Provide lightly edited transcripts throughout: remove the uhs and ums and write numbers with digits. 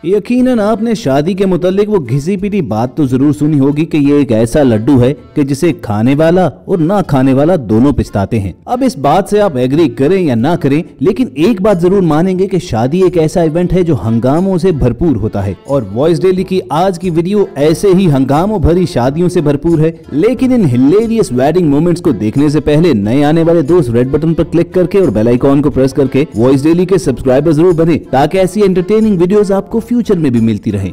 यकीनन आपने शादी के मुतालिक वो घिसी पिटी बात तो जरूर सुनी होगी कि ये एक ऐसा लड्डू है कि जिसे खाने वाला और ना खाने वाला दोनों पछताते हैं। अब इस बात से आप एग्री करें या ना करें, लेकिन एक बात जरूर मानेंगे कि शादी एक ऐसा इवेंट है जो हंगामों से भरपूर होता है। और वॉइस डेली की आज की वीडियो ऐसे ही हंगामों भरी शादियों से भरपूर है। लेकिन इन हिलेरियस वेडिंग मोमेंट्स को देखने से पहले नए आने वाले दोस्त रेड बटन पर क्लिक करके और बेल आइकॉन को प्रेस करके वॉइस डेली के सब्सक्राइबर जरूर बने, ताकि ऐसी एंटरटेनिंग वीडियोस आपको फ्यूचर में भी मिलती रहे।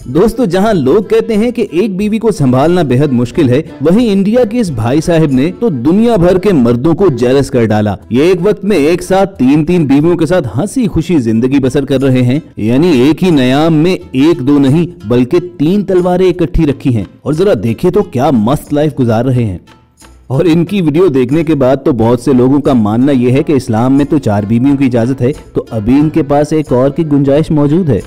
दोस्तों, जहां लोग कहते हैं कि एक बीवी को संभालना बेहद मुश्किल है, वहीं इंडिया के इस भाई साहब ने तो दुनिया भर के मर्दों को जेलस कर डाला। ये एक वक्त में एक साथ तीन बीवियों के साथ हंसी खुशी जिंदगी बसर कर रहे हैं। यानी एक ही नयाम में एक दो नहीं बल्कि 3 तलवारें इकट्ठी रखी हैं। और जरा देखे तो क्या मस्त लाइफ गुजार रहे हैं। और इनकी वीडियो देखने के बाद तो बहुत से लोगों का मानना यह है कि इस्लाम में तो 4 बीवियों की इजाजत है, तो अभी इनके पास एक और की गुंजाइश मौजूद है।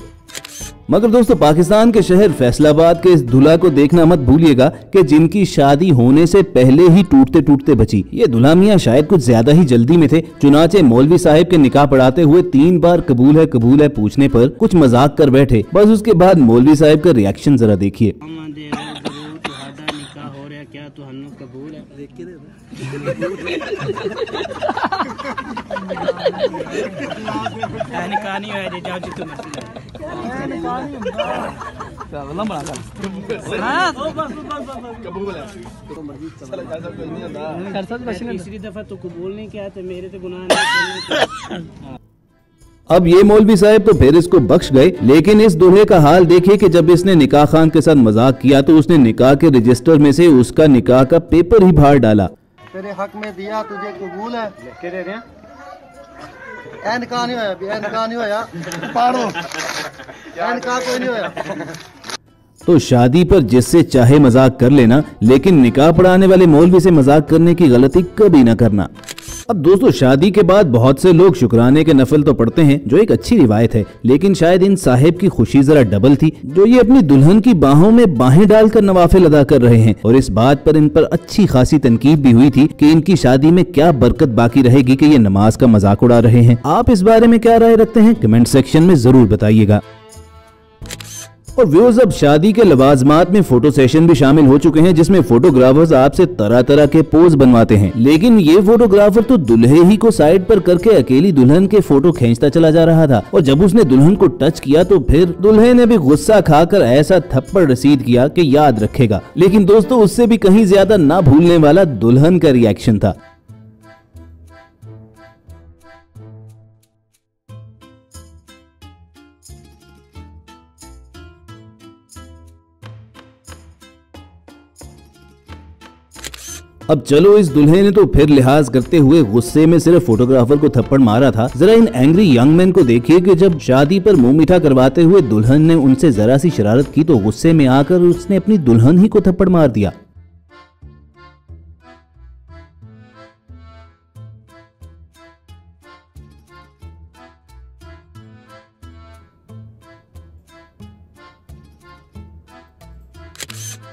मगर दोस्तों, पाकिस्तान के शहर फैसलाबाद के इस दूल्हा को देखना मत भूलिएगा कि जिनकी शादी होने से पहले ही टूटते टूटते बची। ये दूल्हा मियां शायद कुछ ज्यादा ही जल्दी में थे। चुनाचे मौलवी साहब के निकाह पढ़ाते हुए 3 बार कबूल है पूछने पर कुछ मजाक कर बैठे। बस उसके बाद मौलवी साहब का रिएक्शन जरा देखिए। क्या तुहानू कबूल है? देख के दे निकाह नहीं होया जे जाओ जितने मर्जी जाओ निकाह नहीं होता वाला बड़ा कर हां कबूल है तो मर्जी चला जा सब कोई नहीं होता सर बचने तीसरी दफा तो कबूल नहीं किया तो मेरे तो गुनाह नहीं। अब ये मौलवी साहब तो फिर इसको बख्श गए, लेकिन इस दूल्हे का हाल देखिए कि जब इसने निकाह खान के साथ मजाक किया तो उसने निकाह के रजिस्टर में से उसका निकाह का पेपर ही बाहर डाला। तेरे हक में दिया, तुझे कबूल है, लिख के दे रहे हैं। निकाह नहीं होया, निकाह नहीं होया, पाड़ो निकाह कोई नहीं होया। तो शादी पर जिससे चाहे मजाक कर लेना, लेकिन निकाह पढ़ाने वाले मौलवी से मजाक करने की गलती कभी ना करना। अब दोस्तों, शादी के बाद बहुत से लोग शुक्राने के नफल तो पढ़ते हैं, जो एक अच्छी रिवायत है, लेकिन शायद इन साहिब की खुशी जरा डबल थी, जो ये अपनी दुल्हन की बाहों में बाहें डालकर नवाफिल अदा कर रहे हैं। और इस बात पर इन पर अच्छी खासी तनकीद भी हुई थी कि इनकी शादी में क्या बरकत बाकी रहेगी कि ये नमाज का मजाक उड़ा रहे हैं। आप इस बारे में क्या राय रखते हैं? कमेंट सेक्शन में जरूर बताइएगा। और व्यूअर्स, अब शादी के लवाजमात में फोटो सेशन भी शामिल हो चुके हैं, जिसमें फोटोग्राफर्स आपसे तरह तरह के पोज बनवाते हैं। लेकिन ये फोटोग्राफर तो दुल्हे ही को साइड पर करके अकेली दुल्हन के फोटो खींचता चला जा रहा था। और जब उसने दुल्हन को टच किया तो फिर दुल्हे ने भी गुस्सा खाकर ऐसा थप्पड़ रसीद किया कि याद रखेगा। लेकिन दोस्तों, उससे भी कहीं ज्यादा ना भूलने वाला दुल्हन का रिएक्शन था। अब चलो, इस दुल्हे ने तो फिर लिहाज करते हुए गुस्से में सिर्फ फोटोग्राफर को थप्पड़ मारा था। जरा इन एंग्री यंग मैन को देखिए कि जब शादी पर मुंह मीठा करवाते हुए दुल्हन ने उनसे जरा सी शरारत की तो गुस्से में आकर उसने अपनी दुल्हन ही को थप्पड़ मार दिया।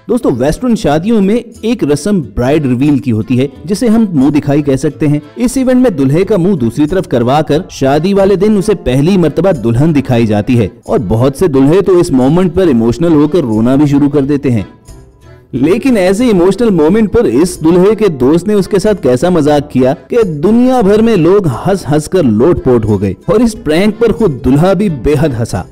दोस्तों, वेस्टर्न शादियों में एक रस्म ब्राइड रिवील की होती है, जिसे हम मुंह दिखाई कह सकते हैं। इस इवेंट में दुल्हे का मुंह दूसरी तरफ करवाकर शादी वाले दिन उसे पहली मर्तबा दुल्हन दिखाई जाती है। और बहुत से दुल्हे तो इस मोमेंट पर इमोशनल होकर रोना भी शुरू कर देते हैं। लेकिन ऐसे इमोशनल मोमेंट पर इस दुल्हे के दोस्त ने उसके साथ कैसा मजाक किया कि दुनिया भर में लोग हंस हंस कर लोटपोट हो गए। और इस प्रैंक पर खुद दुल्हा भी बेहद हंसा।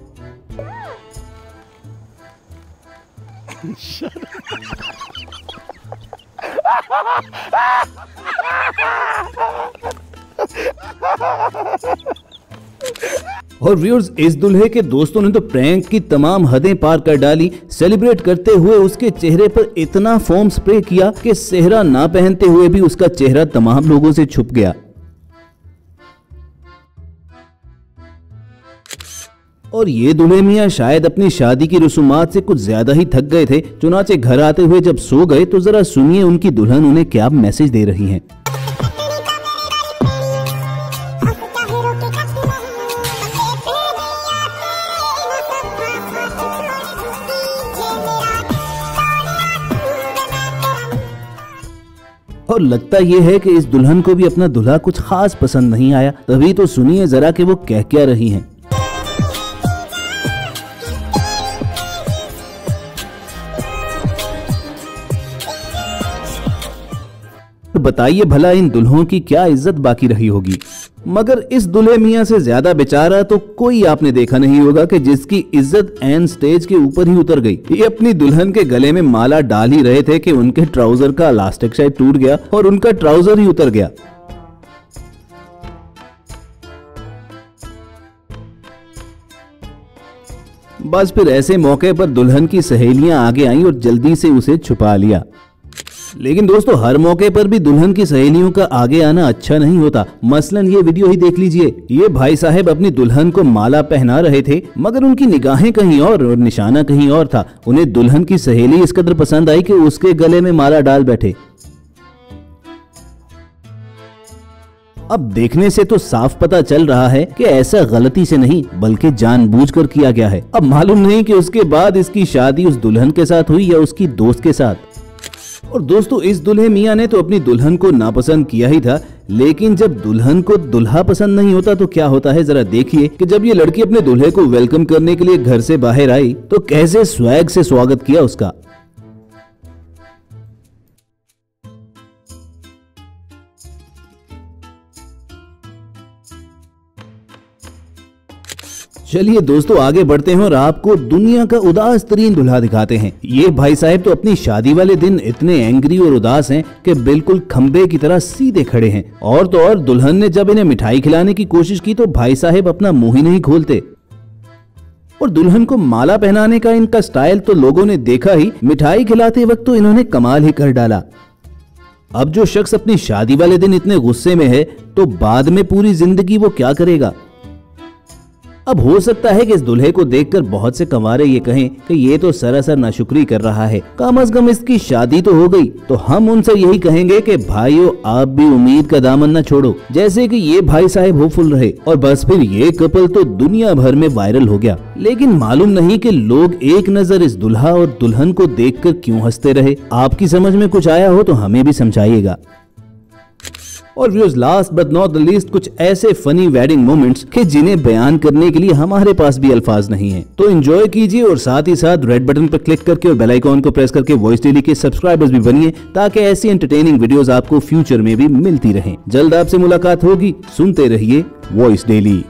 और व्यूअर्स, इस दुल्हे के दोस्तों ने तो प्रैंक की तमाम हदें पार कर डाली। सेलिब्रेट करते हुए उसके चेहरे पर इतना फोम स्प्रे किया कि सेहरा ना पहनते हुए भी उसका चेहरा तमाम लोगों से छुप गया। और ये दूल्हे मियां शायद अपनी शादी की रसूमात से कुछ ज्यादा ही थक गए थे। चुनाचे घर आते हुए जब सो गए तो जरा सुनिए उनकी दुल्हन उन्हें क्या मैसेज दे रही है। और लगता ये है कि इस दुल्हन को भी अपना दूल्हा कुछ खास पसंद नहीं आया। तभी तो सुनिए जरा कि वो कह क्या रही हैं। बताइए भला इन दुल्हों की क्या इज्जत बाकी रही होगी। मगर इस दुल्हे मियाँ से ज्यादा बेचारा तो कोई आपने देखा नहीं होगा कि जिसकी इज्जत एन स्टेज के ऊपर ही उतर गई। ये अपनी दुल्हन के गले में माला डाल ही रहे थे कि उनके ट्राउजर का इलास्टिक शायद टूट गया और उनका ट्राउजर ही उतर गया। बस फिर ऐसे मौके पर दुल्हन की सहेलियां आगे आईं और जल्दी से उसे छुपा लिया। लेकिन दोस्तों हर मौके पर भी दुल्हन की सहेलियों का आगे आना अच्छा नहीं होता। मसलन ये वीडियो ही देख लीजिए। ये भाई साहब अपनी दुल्हन को माला पहना रहे थे मगर उनकी निगाहें कहीं और निशाना कहीं और था। उन्हें दुल्हन की सहेली इस कदर पसंद आई कि उसके गले में माला डाल बैठे। अब देखने से तो साफ पता चल रहा है कि ऐसा गलती से नहीं बल्कि जानबूझकर किया गया है। अब मालूम नहीं कि उसके बाद इसकी शादी उस दुल्हन के साथ हुई या उसकी दोस्त के साथ। और दोस्तों इस दुल्हे मियाँ ने तो अपनी दुल्हन को नापसंद किया ही था, लेकिन जब दुल्हन को दुल्हा पसंद नहीं होता तो क्या होता है जरा देखिए कि जब ये लड़की अपने दूल्हे को वेलकम करने के लिए घर से बाहर आई तो कैसे स्वैग से स्वागत किया उसका। चलिए दोस्तों आगे बढ़ते हैं और आपको दुनिया का उदास तरीन दूल्हा दिखाते हैं। ये भाई साहब तो अपनी शादी वाले दिन इतने एंग्री और उदास हैं कि बिल्कुल खंबे की तरह सीधे खड़े हैं। और तो और दुल्हन ने जब इन्हें मिठाई खिलाने की कोशिश की तो भाई साहब अपना मुंह ही नहीं खोलते। और दुल्हन को माला पहनाने का इनका स्टाइल तो लोगों ने देखा ही, मिठाई खिलाते वक्त तो इन्होंने कमाल ही कर डाला। अब जो शख्स अपनी शादी वाले दिन इतने गुस्से में है तो बाद में पूरी जिंदगी वो क्या करेगा। अब हो सकता है कि इस दूल्हे को देखकर बहुत से कंवारे ये कहें कि ये तो सरासर नाशुक्री कर रहा है, कम अज कम इसकी शादी तो हो गई। तो हम उनसे यही कहेंगे कि भाइयों आप भी उम्मीद का दामन न छोड़ो, जैसे कि ये भाई साहब होपफुल रहे और बस फिर ये कपल तो दुनिया भर में वायरल हो गया। लेकिन मालूम नहीं कि लोग एक नजर इस दुल्हा और दुल्हन को देखकर क्यों हंसते रहे। आपकी समझ में कुछ आया हो तो हमें भी समझाइएगा। और viewers last but not the least कुछ ऐसे फनी वेडिंग मोमेंट्स कि जिन्हें बयान करने के लिए हमारे पास भी अल्फाज नहीं है। तो एंजॉय कीजिए और साथ ही साथ रेड बटन पर क्लिक करके और बेल आइकॉन को प्रेस करके वॉइस डेली के सब्सक्राइबर्स भी बनिए ताकि ऐसी एंटरटेनिंग वीडियोस आपको फ्यूचर में भी मिलती रहें। जल्द आपसे मुलाकात होगी। सुनते रहिए वॉइस डेली।